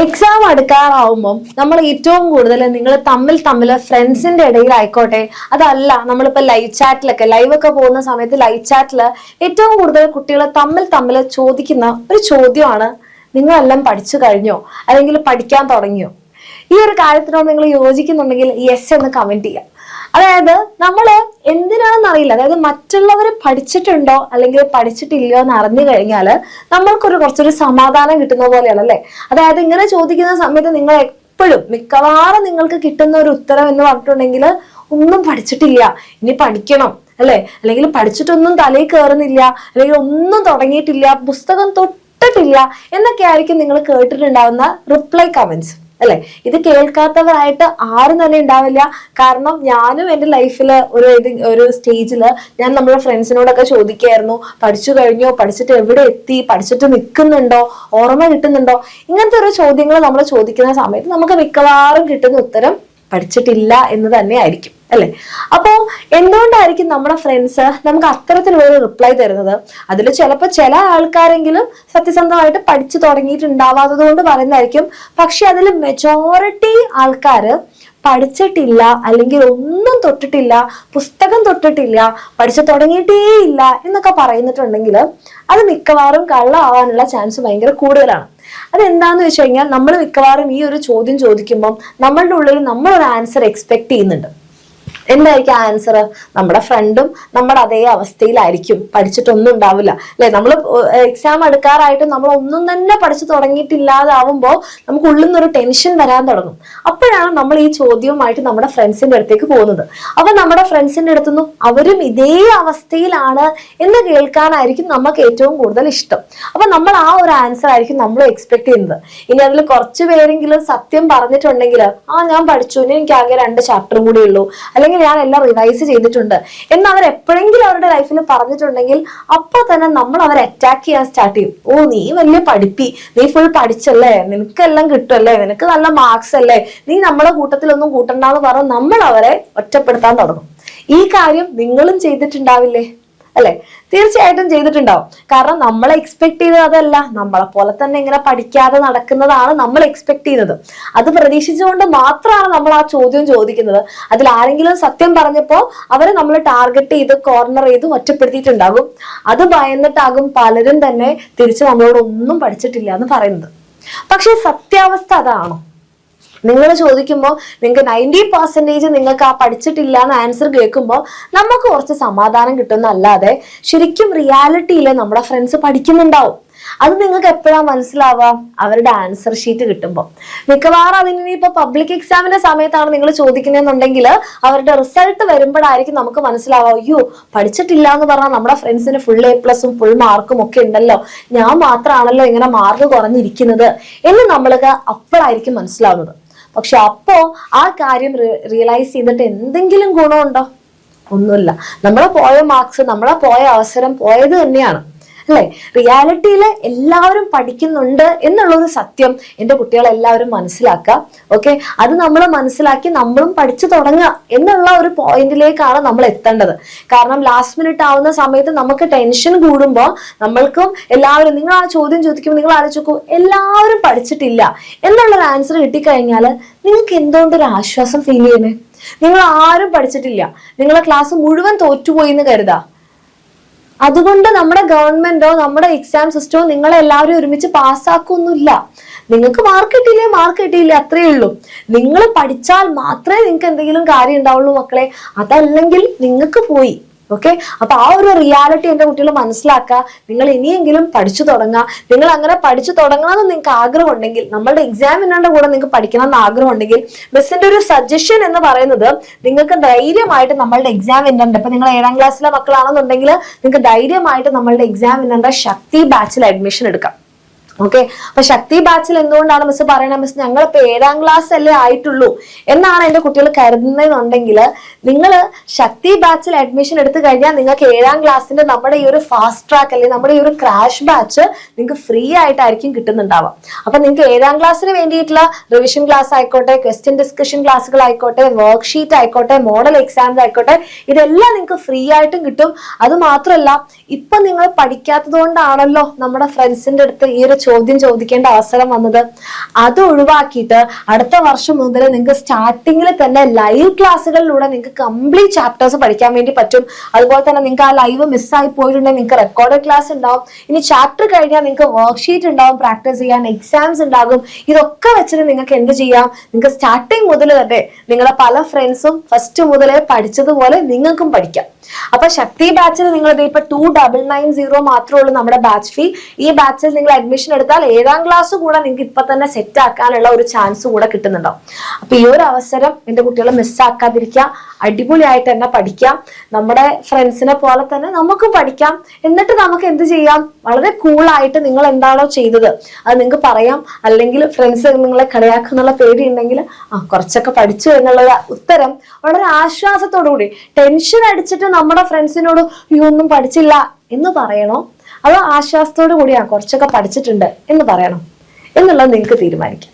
Exam അടുക്കാറാവുമ്പം നമ്മൾ ഏറ്റവും കൂടുതൽ നിങ്ങൾ തമ്മിൽ ഫ്രണ്ട്സിന്റെ ഇടയിലായിക്കോട്ടെ, അതല്ല നമ്മളിപ്പോ ലൈവ് ഒക്കെ പോകുന്ന സമയത്ത് ലൈവ് ചാറ്റില് ഏറ്റവും കൂടുതൽ കുട്ടികൾ തമ്മിൽ ചോദിക്കുന്ന ഒരു ചോദ്യമാണ്, നിങ്ങളെല്ലാം പഠിച്ചു കഴിഞ്ഞോ അല്ലെങ്കിൽ പഠിക്കാൻ തുടങ്ങിയോ? ഈ ഒരു കാര്യത്തിനോട് നിങ്ങൾ യോജിക്കുന്നുണ്ടെങ്കിൽ യെസ് എന്ന് കമന്റ് ചെയ്യാം. അതായത് നമ്മൾ എന്തിനാണെന്നറിയില്ല, അതായത് മറ്റുള്ളവർ പഠിച്ചിട്ടുണ്ടോ അല്ലെങ്കിൽ പഠിച്ചിട്ടില്ലയോ എന്ന് അറിഞ്ഞു കഴിഞ്ഞാൽ നമ്മൾക്കൊരു കുറച്ചൊരു സമാധാനം കിട്ടുന്ന പോലെയാണ് അല്ലെ. അതായത് ഇങ്ങനെ ചോദിക്കുന്ന സമയത്ത് നിങ്ങൾ എപ്പോഴും മിക്കവാറും നിങ്ങൾക്ക് കിട്ടുന്ന ഒരു ഉത്തരം എന്ന് പറഞ്ഞിട്ടുണ്ടെങ്കിൽ ഒന്നും പഠിച്ചിട്ടില്ല, ഇനി പഠിക്കണം അല്ലെ, അല്ലെങ്കിൽ പഠിച്ചിട്ടൊന്നും തലയിൽ കയറുന്നില്ല, അല്ലെങ്കിൽ ഒന്നും തുടങ്ങിയിട്ടില്ല, പുസ്തകം തൊട്ടിട്ടില്ല എന്നൊക്കെ ആയിരിക്കും നിങ്ങൾ കേട്ടിട്ടുണ്ടാവുന്ന റിപ്ലൈ കമന്റ്സ് അല്ലെ. ഇത് കേൾക്കാത്തവരായിട്ട് ആരും തന്നെ ഉണ്ടാവില്ല. കാരണം ഞാനും എൻ്റെ ലൈഫില് ഒരു സ്റ്റേജില് ഞാൻ നമ്മുടെ ഫ്രണ്ട്സിനോടൊക്കെ ചോദിക്കായിരുന്നു, പഠിച്ചു കഴിഞ്ഞോ, പഠിച്ചിട്ട് എവിടെ എത്തി, പഠിച്ചിട്ട് നിൽക്കുന്നുണ്ടോ, ഓർമ്മ കിട്ടുന്നുണ്ടോ, ഇങ്ങനത്തെ ഒരു ചോദ്യങ്ങൾ നമ്മൾ ചോദിക്കുന്ന സമയത്ത് നമുക്ക് മിക്കവാറും കിട്ടുന്ന ഉത്തരം പഠിച്ചിട്ടില്ല എന്ന് തന്നെ ആയിരിക്കും അല്ലെ. അപ്പോ എന്തുകൊണ്ടായിരിക്കും നമ്മുടെ ഫ്രണ്ട്സ് നമുക്ക് അത്തരത്തിലുള്ള റിപ്ലൈ തരുന്നത്? അതിൽ ചിലപ്പോൾ ചില ആൾക്കാരെങ്കിലും സത്യസന്ധമായിട്ട് പഠിച്ചു തുടങ്ങിയിട്ടുണ്ടാവാത്തത് കൊണ്ട് പറയുന്നതായിരിക്കും. പക്ഷെ അതിൽ മെജോറിറ്റി ആൾക്കാര് പഠിച്ചിട്ടില്ല, അല്ലെങ്കിൽ ഒന്നും തൊട്ടിട്ടില്ല, പുസ്തകം തൊട്ടിട്ടില്ല, പഠിച്ചു തുടങ്ങിയിട്ടേ ഇല്ല എന്നൊക്കെ പറയുന്നിട്ടുണ്ടെങ്കിൽ അത് മിക്കവാറും കള്ളാവാനുള്ള ചാൻസ് ഭയങ്കര കൂടുതലാണ്. അതെന്താന്ന് വെച്ച് കഴിഞ്ഞാൽ നമ്മൾ മിക്കവാറും ഈ ഒരു ചോദ്യം ചോദിക്കുമ്പോൾ നമ്മളുടെ ഉള്ളിൽ നമ്മളൊരു ആൻസർ എക്സ്പെക്ട് ചെയ്യുന്നുണ്ട്. എന്തായിരിക്കും ആൻസർ? നമ്മുടെ ഫ്രണ്ടും നമ്മുടെ അതേ അവസ്ഥയിലായിരിക്കും, പഠിച്ചിട്ടൊന്നും ഉണ്ടാവില്ല അല്ലെ. നമ്മൾ എക്സാം എടുക്കാറായിട്ട് നമ്മൾ ഒന്നും തന്നെ പഠിച്ചു തുടങ്ങിയിട്ടില്ലാതാവുമ്പോൾ നമുക്ക് ഉള്ളിൽ നിന്നൊരു ടെൻഷൻ വരാൻ തുടങ്ങും. അപ്പോഴാണ് നമ്മൾ ഈ ചോദ്യവുമായിട്ട് നമ്മുടെ ഫ്രണ്ട്സിന്റെ അടുത്തേക്ക് പോകുന്നത്. അപ്പൊ നമ്മുടെ ഫ്രണ്ട്സിന്റെ അടുത്തുനിന്നും അവരും ഇതേ അവസ്ഥയിലാണ് എന്ന് കേൾക്കാനായിരിക്കും നമുക്ക് ഏറ്റവും കൂടുതൽ ഇഷ്ടം. അപ്പൊ നമ്മൾ ആ ഒരു ആൻസർ ആയിരിക്കും നമ്മൾ എക്സ്പെക്ട് ചെയ്യുന്നത്. ഇനി അതിൽ കുറച്ചു പേരെങ്കിലും സത്യം പറഞ്ഞിട്ടുണ്ടെങ്കിൽ, ഞാൻ പഠിച്ചു, ഇനി എനിക്ക് ആകെ 2 ചാപ്റ്ററും കൂടി ഉള്ളൂ, അല്ലെങ്കിൽ ഞാൻ എല്ലാം റിവൈസ് ചെയ്തിട്ടുണ്ട് എന്ന് അവർ എപ്പോഴെങ്കിലും അവരുടെ ലൈഫിൽ പറഞ്ഞിട്ടുണ്ടെങ്കിൽ അപ്പൊ തന്നെ നമ്മൾ അവരെ അറ്റാക്ക് ചെയ്യാൻ സ്റ്റാർട്ട് ചെയ്യും. നീ വലിയ പഠിപ്പി, നീ ഫുൾ പഠിച്ചല്ലേ, നിനക്കെല്ലാം കിട്ടുമല്ലേ, നിനക്ക് നല്ല മാർക്സ് അല്ലേ, നീ നമ്മളെ കൂട്ടത്തിലൊന്നും കൂട്ടണ്ടെന്ന് പറഞ്ഞ് നമ്മൾ അവരെ ഒറ്റപ്പെടുത്താൻ തുടങ്ങും. ഈ കാര്യം നിങ്ങളും ചെയ്തിട്ടുണ്ടാവില്ലേ അല്ലെ? തീർച്ചയായിട്ടും ചെയ്തിട്ടുണ്ടാവും. കാരണം നമ്മൾ എക്സ്പെക്ട് ചെയ്തത് അതല്ല, നമ്മളെ പോലെ തന്നെ ഇങ്ങനെ പഠിക്കാതെ നടക്കുന്നതാണ് നമ്മൾ എക്സ്പെക്ട് ചെയ്യുന്നത്. അത് പ്രതീക്ഷിച്ചുകൊണ്ട് മാത്രമാണ് നമ്മൾ ആ ചോദ്യം ചോദിക്കുന്നത്. അതിൽ ആരെങ്കിലും സത്യം പറഞ്ഞപ്പോ അവരെ നമ്മൾ ടാർഗറ്റ് ചെയ്ത് കോർണർ ചെയ്ത് ഒറ്റപ്പെടുത്തിയിട്ടുണ്ടാകും. അത് ഭയന്നിട്ടാകും പലരും തന്നെ തിരിച്ച് നമ്മളോട് ഒന്നും പഠിച്ചിട്ടില്ല എന്ന് പറയുന്നത്. പക്ഷെ സത്യാവസ്ഥ അതാണോ? നിങ്ങൾ ചോദിക്കുമ്പോൾ നിങ്ങൾക്ക് 90% നിങ്ങൾക്ക് ആ പഠിച്ചിട്ടില്ല എന്ന് ആൻസർ കേൾക്കുമ്പോൾ നമുക്ക് കുറച്ച് സമാധാനം കിട്ടുന്നല്ലാതെ ശരിക്കും റിയാലിറ്റിയിൽ നമ്മുടെ ഫ്രണ്ട്സ് പഠിക്കുന്നുണ്ടാവും. അത് നിങ്ങൾക്ക് എപ്പോഴാണ് മനസ്സിലാവുക? അവരുടെ ആൻസർ ഷീറ്റ് കിട്ടുമ്പോൾ. മിക്കവാറും അതിന് ഇപ്പൊ പബ്ലിക് എക്സാമിന്റെ സമയത്താണ് നിങ്ങൾ ചോദിക്കുന്നതെന്നുണ്ടെങ്കിൽ അവരുടെ റിസൾട്ട് വരുമ്പോഴായിരിക്കും നമുക്ക് മനസ്സിലാവുക, അയ്യോ പഠിച്ചിട്ടില്ല എന്ന് പറഞ്ഞാൽ നമ്മുടെ ഫ്രണ്ട്സിന് ഫുൾ A+ ഫുൾ മാർക്കും ഒക്കെ ഉണ്ടല്ലോ, ഞാൻ മാത്രമാണല്ലോ ഇങ്ങനെ മാർക്ക് കുറഞ്ഞിരിക്കുന്നത് എന്ന് നമ്മൾക്ക് അപ്പോഴായിരിക്കും മനസ്സിലാവുന്നത്. പക്ഷെ അപ്പോ ആ കാര്യം റിയലൈസ് ചെയ്തിട്ട് എന്തെങ്കിലും ഗുണമുണ്ടോ? ഒന്നുമില്ല. നമ്മളെ പോയ മാർക്സ്, നമ്മളെ പോയ അവസരം പോയത് തന്നെയാണ് അല്ലെ. റിയാലിറ്റിയിൽ എല്ലാവരും പഠിക്കുന്നുണ്ട് എന്നുള്ളൊരു സത്യം എൻ്റെ കുട്ടികൾ എല്ലാവരും മനസ്സിലാക്കുക. ഓക്കെ, അത് നമ്മൾ മനസ്സിലാക്കി നമ്മളും പഠിച്ചു തുടങ്ങുക എന്നുള്ള ഒരു പോയിന്റിലേക്കാണ് നമ്മൾ എത്തേണ്ടത്. കാരണം ലാസ്റ്റ് മിനിറ്റ് ആവുന്ന സമയത്ത് നമുക്ക് ടെൻഷൻ കൂടുമ്പോൾ നമ്മൾക്കും എല്ലാവരും, നിങ്ങൾ ആ ചോദ്യം ചോദിക്കുമ്പോൾ നിങ്ങൾ ആലോചിക്കൂ, എല്ലാവരും പഠിച്ചിട്ടില്ല എന്നുള്ളൊരു ആൻസർ കിട്ടിക്കഴിഞ്ഞാൽ നിങ്ങൾക്ക് എന്തുകൊണ്ടൊരു ആശ്വാസം ഫീൽ ചെയ്യുന്നേ? നിങ്ങൾ ആരും പഠിച്ചിട്ടില്ല, നിങ്ങളെ ക്ലാസ് മുഴുവൻ തോറ്റുപോയി എന്ന് കരുതാ. അതുകൊണ്ട് നമ്മുടെ ഗവൺമെന്റോ നമ്മുടെ എക്സാം സിസ്റ്റമോ നിങ്ങളെ എല്ലാവരും ഒരുമിച്ച് പാസ്സാക്കൊന്നുമില്ല. നിങ്ങൾക്ക് മാർക്ക് കിട്ടിയില്ലേ അത്രയേ ഉള്ളൂ. നിങ്ങൾ പഠിച്ചാൽ മാത്രമേ നിങ്ങൾക്ക് എന്തെങ്കിലും കാര്യം ഉണ്ടാവുള്ളൂ മക്കളെ, അതല്ലെങ്കിൽ നിങ്ങൾക്ക് പോയി. ഓക്കെ, അപ്പൊ ആ ഒരു റിയാലിറ്റി എന്റെ കുട്ടികൾ മനസ്സിലാക്കുക. നിങ്ങൾ ഇനിയെങ്കിലും പഠിച്ചു തുടങ്ങുക. നിങ്ങൾ അങ്ങനെ പഠിച്ചു തുടങ്ങണമെന്ന് നിങ്ങൾക്ക് ആഗ്രഹം ഉണ്ടെങ്കിൽ, നമ്മളുടെ എക്സാമിനറുടെ കൂടെ നിങ്ങൾക്ക് പഠിക്കണം എന്ന് ആഗ്രഹം ഉണ്ടെങ്കിൽ, മിസ്സിന്റെ ഒരു സജഷൻ എന്ന് പറയുന്നത് നിങ്ങൾക്ക് ധൈര്യമായിട്ട് നമ്മളുടെ എക്സാം വിന്നറിന്റെ, ഇപ്പൊ നിങ്ങൾ 7ാം ക്ലാസ്സിലെ മക്കളാണെന്നുണ്ടെങ്കിൽ നിങ്ങൾക്ക് ധൈര്യമായിട്ട് നമ്മളുടെ എക്സാം വിന്നറിന്റെ ശക്തി ബാച്ചിൽ അഡ്മിഷൻ എടുക്കാം. ഓക്കെ, അപ്പൊ ശക്തി ബാച്ചിൽ എന്തുകൊണ്ടാണ് മിസ് പറയണത്? മിസ് ഞങ്ങളിപ്പോ 7ാം ക്ലാസ് അല്ലേ ആയിട്ടുള്ളൂ എന്നാണ് എന്റെ കുട്ടികൾ കരുതുന്നതെന്നുണ്ടെങ്കിൽ, നിങ്ങൾ ശക്തി ബാച്ചിൽ അഡ്മിഷൻ എടുത്തു കഴിഞ്ഞാൽ നിങ്ങൾക്ക് 7ാം ക്ലാസ്സിന്റെ നമ്മുടെ ഈ ഒരു ഫാസ്റ്റ് ട്രാക്ക് അല്ലെങ്കിൽ നമ്മുടെ ഈ ഒരു ക്രാഷ് ബാച്ച് നിങ്ങൾക്ക് ഫ്രീ ആയിട്ടായിരിക്കും കിട്ടുന്നുണ്ടാവുക. അപ്പൊ നിങ്ങൾക്ക് 7ാം ക്ലാസ്സിന് വേണ്ടിയിട്ടുള്ള റിവിഷൻ ക്ലാസ് ആയിക്കോട്ടെ, ക്വസ്റ്റ്യൻ ഡിസ്കഷൻ ക്ലാസ്സുകൾ ആയിക്കോട്ടെ, വർക്ക് ഷീറ്റ് ആയിക്കോട്ടെ, മോഡൽ എക്സാംസ് ആയിക്കോട്ടെ, ഇതെല്ലാം നിങ്ങൾക്ക് ഫ്രീ ആയിട്ടും കിട്ടും. അത് മാത്രമല്ല, ഇപ്പൊ നിങ്ങൾ പഠിക്കാത്തത് കൊണ്ടാണല്ലോ നമ്മുടെ ഫ്രണ്ട്സിന്റെ അടുത്ത് ഈ ഒരു ചോദ്യം ചോദിക്കേണ്ട അവസരം വന്നത്. അത് ഒഴിവാക്കിയിട്ട് അടുത്ത വർഷം മുതൽ നിങ്ങൾക്ക് സ്റ്റാർട്ടിങ്ങിൽ തന്നെ ലൈവ് ക്ലാസ്സുകളിലൂടെ നിങ്ങൾക്ക് കംപ്ലീറ്റ് ചാപ്റ്റേഴ്സ് പഠിക്കാൻ വേണ്ടി പറ്റും. അതുപോലെ തന്നെ നിങ്ങൾക്ക് ആ ലൈവ് മിസ്സായി പോയിട്ടുണ്ടെങ്കിൽ നിങ്ങൾക്ക് റെക്കോർഡഡ് ക്ലാസ് ഉണ്ടാവും. ഇനി ചാപ്റ്റർ കഴിഞ്ഞാൽ നിങ്ങൾക്ക് വർക്ക്ഷീറ്റ് ഉണ്ടാവും, പ്രാക്ടീസ് ചെയ്യാൻ എക്സാംസ് ഉണ്ടാകും. ഇതൊക്കെ വെച്ചിട്ട് നിങ്ങൾക്ക് എന്ത് ചെയ്യാം, നിങ്ങൾക്ക് സ്റ്റാർട്ടിങ് മുതൽ തന്നെ നിങ്ങളുടെ പല ഫ്രണ്ട്സും ഫസ്റ്റ് മുതലേ പഠിച്ചതുപോലെ നിങ്ങൾക്കും പഠിക്കാം. അപ്പൊ ശക്തി ബാച്ചിൽ നിങ്ങൾ ഇപ്പൊ 2990 മാത്രമേ ഉള്ളൂ നമ്മുടെ ബാച്ച് ഫീ. ഈ ബാച്ചിൽ നിങ്ങൾ അഡ്മിഷൻ എടുത്താൽ 7ാം ക്ലാസ് കൂടെ നിങ്ങൾക്ക് ഇപ്പൊ തന്നെ സെറ്റ് ആക്കാനുള്ള ഒരു ചാൻസ് കൂടെ കിട്ടുന്നുണ്ടാവും. അപ്പൊ ഈ ഒരു അവസരം എന്റെ കുട്ടികളെ മിസ്സാക്കാതിരിക്കുക. അടിപൊളിയായിട്ട് തന്നെ പഠിക്കാം. നമ്മുടെ ഫ്രണ്ട്സിനെ പോലെ തന്നെ നമുക്കും പഠിക്കാം. എന്നിട്ട് നമുക്ക് എന്ത് ചെയ്യാം, വളരെ കൂളായിട്ട് നിങ്ങൾ എന്താണോ ചെയ്തത് അത് നിങ്ങൾക്ക് പറയാം. അല്ലെങ്കിൽ ഫ്രണ്ട്സ് നിങ്ങളെ കളിയാക്കുന്നുള്ള പേടി ഉണ്ടെങ്കിൽ കുറച്ചൊക്കെ പഠിച്ചു എന്നുള്ള ഉത്തരം വളരെ ആശ്വാസത്തോടു കൂടി, ടെൻഷൻ അടിച്ചിട്ട് നമ്മുടെ ഫ്രണ്ട്സിനോട് ഈ ഒന്നും പഠിച്ചില്ല എന്ന് പറയണോ, അതോ ആശ്വാസത്തോടു കൂടിയാ കുറച്ചൊക്കെ പഠിച്ചിട്ടുണ്ട് എന്ന് പറയണോ എന്നുള്ളത് നിങ്ങൾക്ക് തീരുമാനിക്കാം.